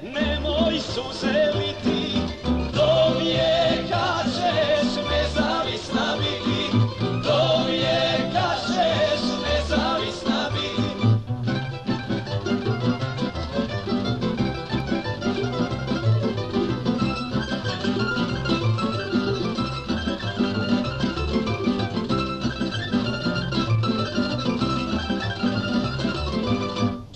nemoj suze liti, do vijeka ćeš nezavisna biti, do vijeka ćeš nezavisna biti.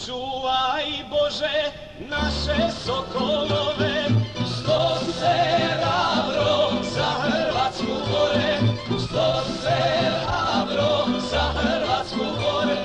Čuvaj Bože naše sokolove, što se hrabro za Hrvatsku bore, što se hrabro za Hrvatsku bore.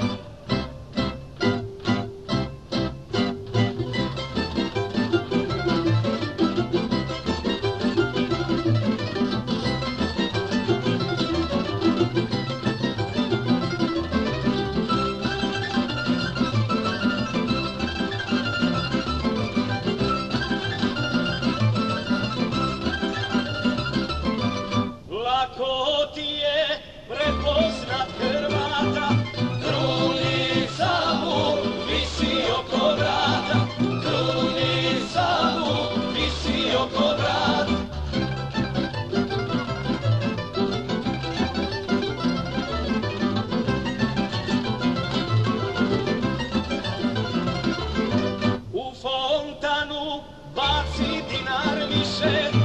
Lako ti je prepoznat Hrvata, krunica mu visi oko vrata, krunica mu visi oko vrata. U fontanu baci dinar više,